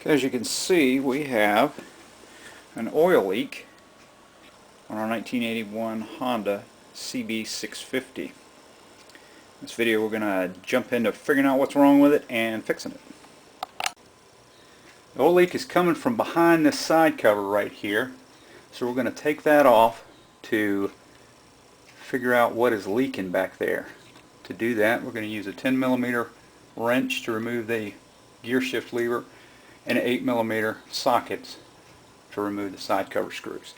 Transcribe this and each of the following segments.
As you can see, we have an oil leak on our 1981 Honda CB650. In this video we're going to jump into figuring out what's wrong with it and fixing it. The oil leak is coming from behind this side cover right here, so we're going to take that off to figure out what is leaking back there. To do that, we're going to use a 10mm wrench to remove the gear shift lever and 8mm sockets to remove the side cover screws.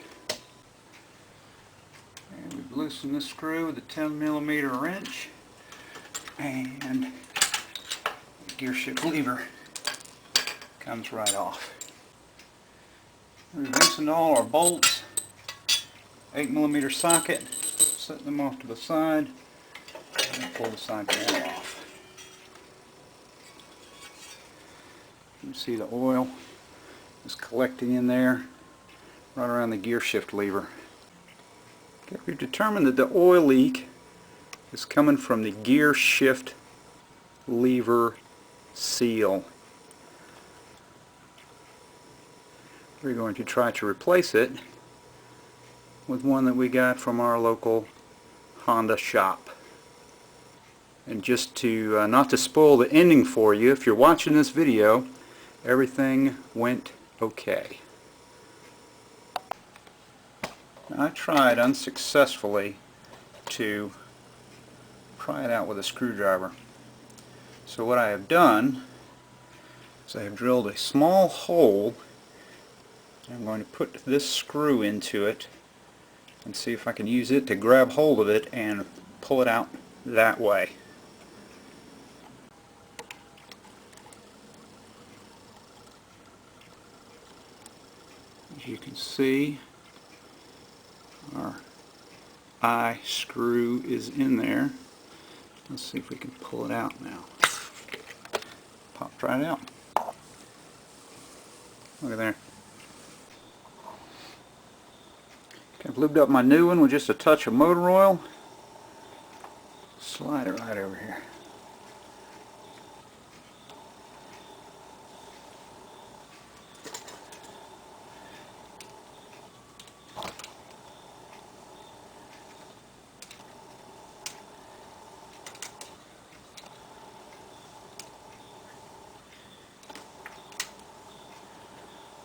And we've loosened this screw with a 10mm wrench, and the gear shift lever comes right off. We've loosened all our bolts, 8mm socket, set them off to the side, and pull the side panel off. You can see the oil is collecting in there right around the gear shift lever. Okay, we've determined that the oil leak is coming from the gear shift lever seal. We're going to try to replace it with one that we got from our local Honda shop. And just to not to spoil the ending for you, if you're watching this video, everything went okay. Now, I tried unsuccessfully to pry it out with a screwdriver. So what I have done is I have drilled a small hole. I'm going to put this screw into it and see if I can use it to grab hold of it and pull it out that way. As you can see, our eye screw is in there. Let's see if we can pull it out now. Popped right out. Look at there. Okay, I've lubed up my new one with just a touch of motor oil. Slide it right over here.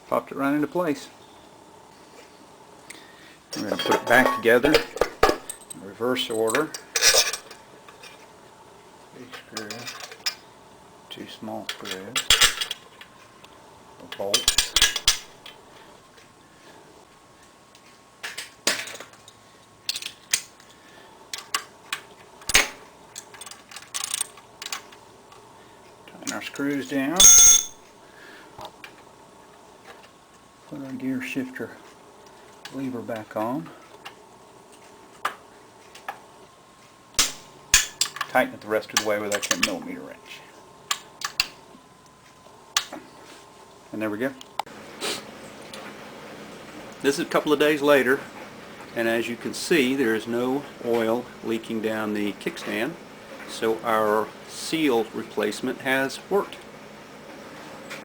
Popped it right into place. We're going to put it back together in reverse order. 3 screws, 2 small screws, a bolt, tighten our screws down. Put our gear shifter lever back on. Tighten it the rest of the way with our 10mm wrench. And there we go. This is a couple of days later, and as you can see, there is no oil leaking down the kickstand, so our seal replacement has worked.